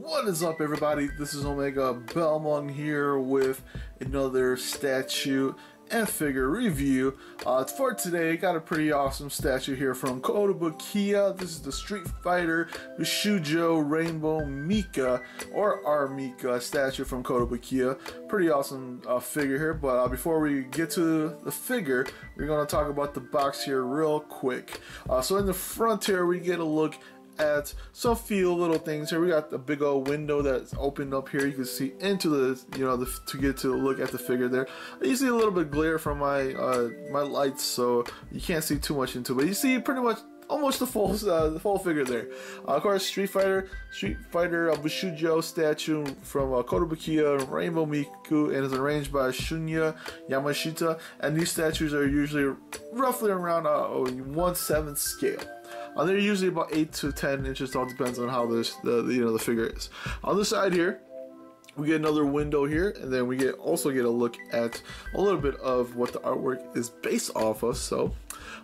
What is up, everybody? This is Omega Belmont here with another statue and figure review. For today, I got a pretty awesome statue here from Kotobukiya. This is the Street Fighter Bishoujo Rainbow Mika, or our Mika statue from Kotobukiya. Pretty awesome figure here, but before we get to the figure, we're going to talk about the box here real quick. So in the front here, we get a look at some few little things here. We got the big old window that's opened up here. You can see into the, to get to look at the figure there. You see a little bit glare from my my lights, so you can't see too much into it. But you see pretty much almost the full figure there. Of course, Street Fighter Bishoujo statue from Kotobukiya, Rainbow Miku, and is arranged by Shunya Yamashita. And these statues are usually roughly around 1/7 scale. They're usually about 8 to 10 inches tall, depends on how the figure is. On the side here, we get another window here, and then we also get a look at a little bit of what the artwork is based off of. So,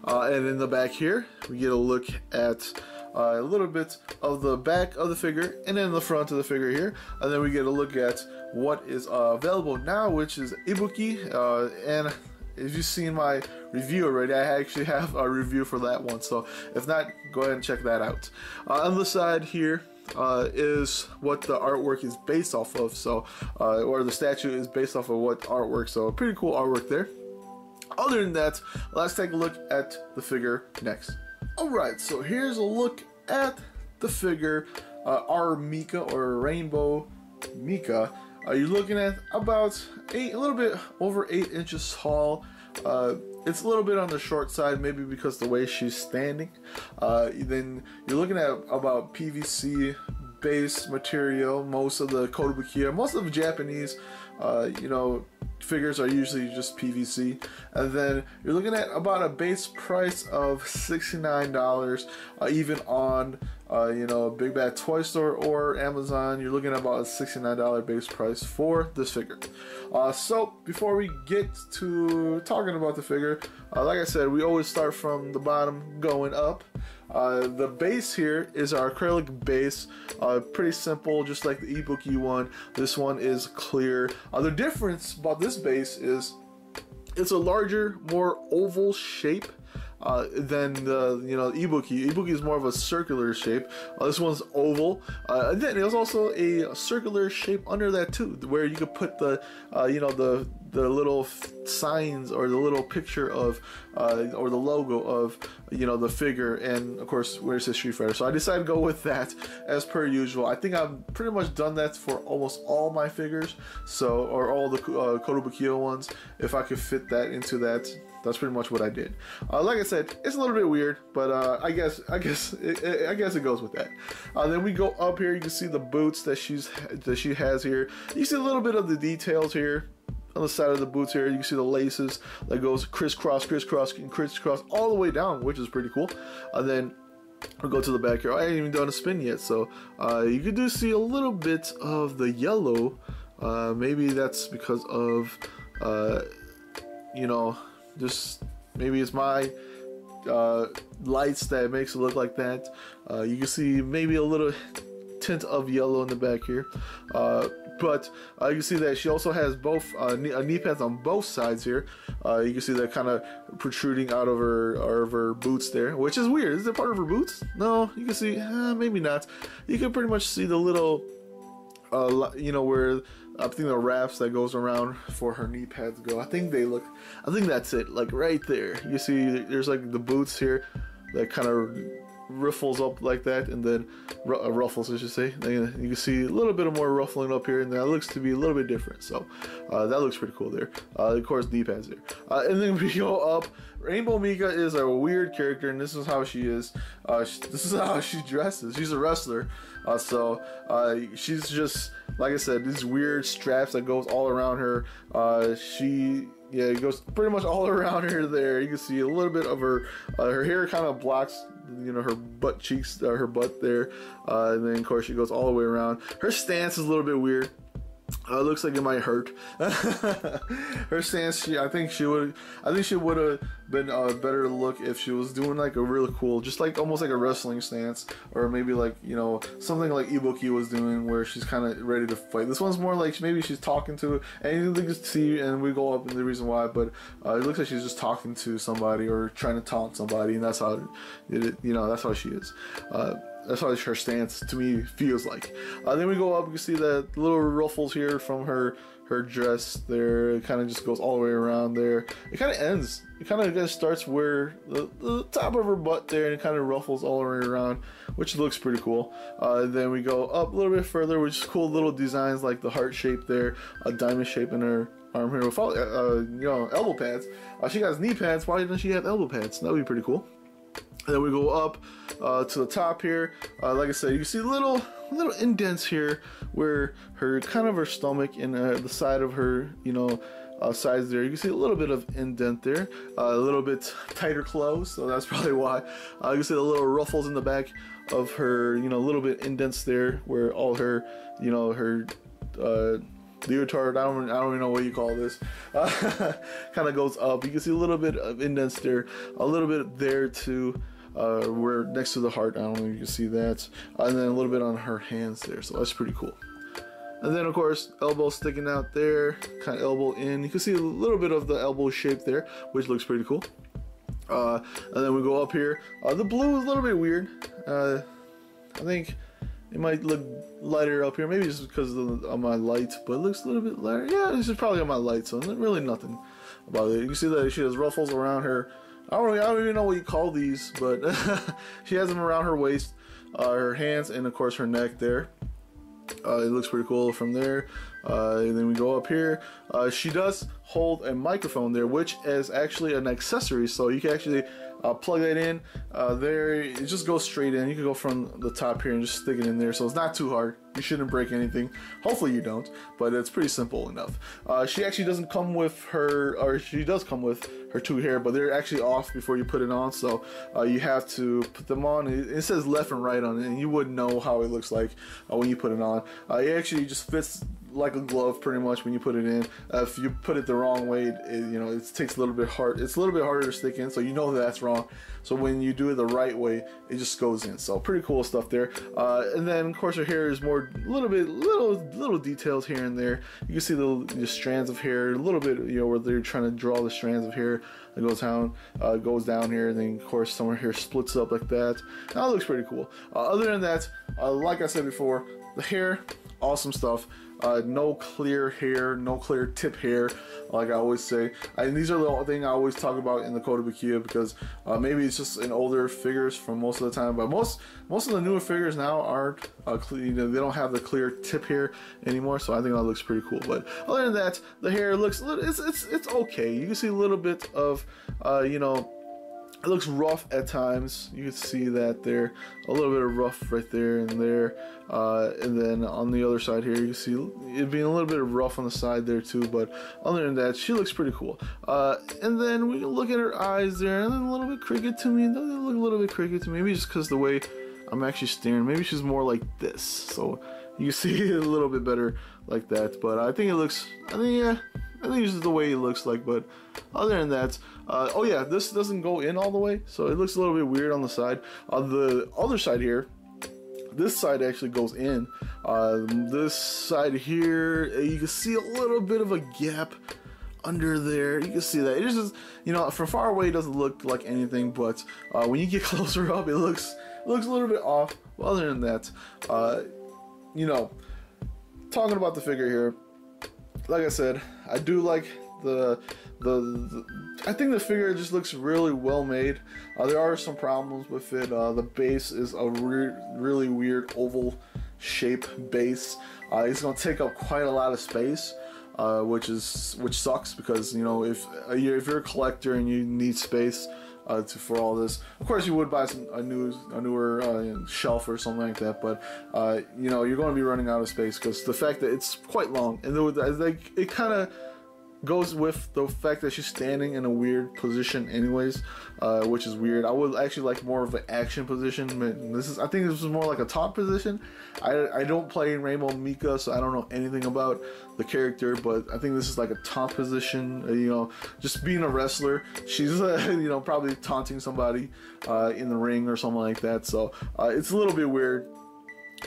and in the back here, we get a look at a little bit of the back of the figure, and then the front of the figure here, and then we get a look at what is available now, which is Ibuki, and if you've seen my review already, I actually have a review for that one, so if not, go ahead and check that out. On the side here is what the artwork is based off of, so or the statue is based off of what artwork, so pretty cool artwork there. Other than that, let's take a look at the figure next. Alright, so here's a look at the figure, our Mika, or Rainbow Mika. You're looking at about a little bit over 8 inches tall. It's a little bit on the short side, maybe because the way she's standing. Then you're looking at about PVC base material. Most of the Kotobukiya, most of the Japanese, figures are usually just PVC. And then you're looking at about a base price of $69, even on Big Bad Toy Store or Amazon. You're looking at about a $69 base price for this figure. So before we get to talking about the figure, like I said, we always start from the bottom going up. The base here is our acrylic base, pretty simple, just like the Ibuki one. This one is clear. The difference about this base is it's a larger, more oval shape than the Ibuki. Ibuki is more of a circular shape. This one's oval. And then there's also a circular shape under that too, where you could put the little signs or the little picture of or the logo of the figure, and of course where it says Street Fighter. So I decided to go with that as per usual. I think I've pretty much done that for almost all my figures, so, or all the Kotobukiya ones. If I could fit that into that, that's pretty much what I did. Like I said, it's a little bit weird, but I guess it goes with that. Then we go up here. You can see the boots that she has here. You see a little bit of the details here on the side of the boots here. You can see the laces that goes crisscross, crisscross, and crisscross all the way down, which is pretty cool. And then we'll go to the back here. I ain't even done a spin yet, so you do see a little bit of the yellow. Maybe that's because of just maybe it's my lights that makes it look like that. You can see maybe a little tint of yellow in the back here, but you can see that she also has both knee pads on both sides here. You can see that kind of protruding out of her boots there, which is weird. Is it part of her boots? No, you can see maybe not. You can pretty much see the little where I think the wraps that goes around for her knee pads go. I think that's it, like right there. You see there's like the boots here that kind of riffles up like that, and then ruffles, I should say. And you can see a little bit of more ruffling up here, and that looks to be a little bit different. So that looks pretty cool there. Of course, knee pads there. And then we go up. Rainbow Mika is a weird character, and this is how she is. This is how she dresses. She's a wrestler, so she's just, like I said, these weird straps that goes all around her. It goes pretty much all around her there. You can see a little bit of her hair kind of blocks her butt cheeks, her butt there, and then of course she goes all the way around. Her stance is a little bit weird. Looks like it might hurt. Her stance, I think she would have been a better look if she was doing like a really cool, just like almost like a wrestling stance, or maybe like, you know, something like Ibuki was doing where she's kind of ready to fight. This one's more like maybe she's talking to, and you can see, and we go up in the reason why, but it looks like she's just talking to somebody or trying to taunt somebody, and that's how you know, that's how she is. That's how her stance to me feels like. Then we go up, you can see the little ruffles here from her dress there. It kind of just goes all the way around there. It kind of ends. It kind of starts where the top of her butt there, and it kind of ruffles all the way around, which looks pretty cool. Then we go up a little bit further, which is cool little designs like the heart shape there, a diamond shape in her arm here with you know, elbow pads. She has knee pads. Why doesn't she have elbow pads? That would be pretty cool. And then we go up to the top here. Like I said, you can see little indents here where her stomach and the side of her, you know, sides there. You can see a little bit of indent there, a little bit tighter clothes, so that's probably why. You can see the little ruffles in the back of her, you know, a little bit indents there where all her, you know, her leotard, I don't even know what you call this, kind of goes up. You can see a little bit of indents there, a little bit there too, where next to the heart. I don't know if you can see that, and then a little bit on her hands there, so that's pretty cool. And then of course elbow sticking out there, kind of elbow in. You can see a little bit of the elbow shape there, which looks pretty cool. And then we go up here. The blue is a little bit weird. I think it might look lighter up here, maybe just because of my light, but it looks a little bit lighter. Yeah, this is probably on my light, so really nothing about it. You can see that she has ruffles around her. I don't even know what you call these, but she has them around her waist, her hands, and of course her neck there. It looks pretty cool from there. And then we go up here. She does hold a microphone there, which is actually an accessory, so you can actually plug that in there. It just goes straight in. You can go from the top here and just stick it in there, so it's not too hard. You shouldn't break anything. Hopefully you don't, but it's pretty simple enough. She actually doesn't come with her, or she does come with her two hair, but they're actually off before you put it on, so you have to put them on. It says left and right on it, and you wouldn't know how it looks like when you put it on. It actually just fits like a glove pretty much when you put it in. If you put it the wrong way, you know, it takes a little bit hard. It's a little bit harder to stick in, so you know that's wrong. So when you do it the right way, it just goes in. So pretty cool stuff there. And then of course her hair is more little details here and there. You can see the strands of hair, a little bit, you know, where they're trying to draw the strands of hair that goes down here, and then of course some of her hair splits up like that. That looks pretty cool. Other than that, like I said before, the hair, awesome stuff. No clear hair, no clear tip hair, like I always say. And these are the thing I always talk about in the Kotobukiya, because maybe it's just in older figures from most of the time, but most of the newer figures now aren't you know, they don't have the clear tip hair anymore, so I think that looks pretty cool. But other than that, the hair looks, it's okay. You can see a little bit of you know, it looks rough at times. You can see that there, a little bit of rough right there and there. And then on the other side here, you can see it being a little bit of rough on the side there too. But other than that, she looks pretty cool. And then we can look at her eyes there, and then a little bit crooked to me. Doesn't it look a little bit crooked to me? Maybe just because the way I'm actually staring. Maybe she's more like this, so you can see it a little bit better like that. But I think it looks, I think this is the way it looks like. But other than that, oh yeah, this doesn't go in all the way, so it looks a little bit weird on the side. On the other side here, this side actually goes in. This side here, you can see a little bit of a gap under there. You can see that. It just, you know, from far away it doesn't look like anything, but when you get closer up, it looks a little bit off. Well, other than that, you know, talking about the figure here, like I said, I do like I think the figure just looks really well made. There are some problems with it. The base is a really weird oval shape base. It's going to take up quite a lot of space, which sucks, because, you know, if you're a collector and you need space for all this, of course you would buy a newer shelf or something like that, but you know, you're going to be running out of space, because the fact that it's quite long, and it kind of goes with the fact that she's standing in a weird position anyways, which is weird. I would actually like more of an action position. I think this is more like a top position. I don't play Rainbow Mika, so I don't know anything about the character, but I think this is like a top position. You know, just being a wrestler, she's you know, probably taunting somebody in the ring or something like that. So it's a little bit weird.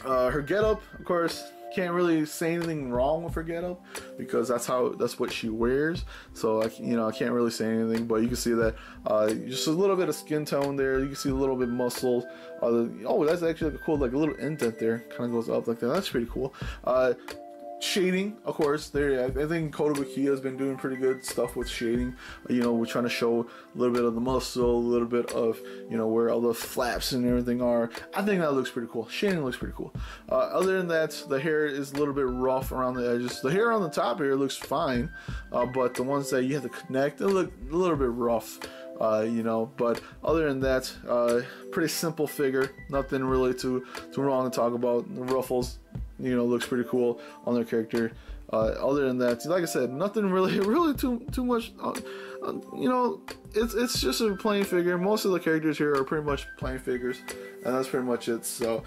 Her getup, of course, can't really say anything wrong with her getup because that's what she wears. So I can't really say anything, but you can see that just a little bit of skin tone there. You can see a little bit of muscle. Oh, that's actually like a cool, like a little indent there, kind of goes up like that. That's pretty cool. Shading, of course, there. I think Kotobukiya has been doing pretty good stuff with shading. You know, we're trying to show a little bit of the muscle, a little bit of, you know, where all the flaps and everything are. I think that looks pretty cool. Shading looks pretty cool. Other than that, the hair is a little bit rough around the edges. The hair on the top here looks fine, but the ones that you have to connect, they look a little bit rough. You know, but other than that, pretty simple figure. Nothing really too wrong to talk about. The ruffles, you know, looks pretty cool on their character. Other than that, like I said, nothing really too much. You know, it's just a plain figure. Most of the characters here are pretty much plain figures, and that's pretty much it. So,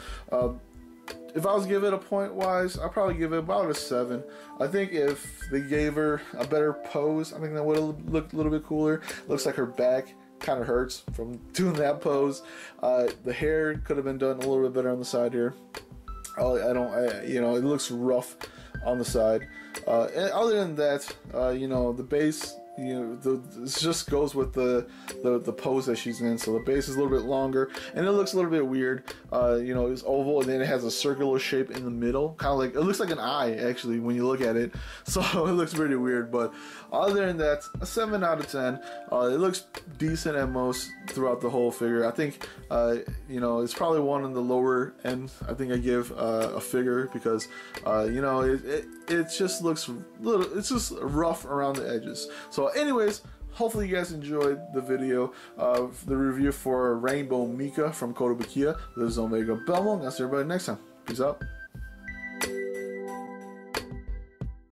if I was to give it a point wise, I'd probably give it about a 7. I think if they gave her a better pose, I think that would have looked a little bit cooler. Looks like her back kind of hurts from doing that pose. The hair could have been done a little bit better on the side here. You know, it looks rough on the side. And other than that, you know, the base, you know, it just goes with the pose that she's in. So the base is a little bit longer, and it looks a little bit weird. You know, it's oval, and then it has a circular shape in the middle, kind of like, it looks like an eye actually when you look at it. So it looks pretty weird. But other than that, a 7 out of 10. It looks decent at most throughout the whole figure. I think you know, it's probably one on the lower end. I think I give a figure because you know, it just looks it's just rough around the edges. So anyways, hopefully you guys enjoyed the video of the review for Rainbow Mika from Kotobukiya. This is Omega Belmont. I'll see everybody next time. Peace out.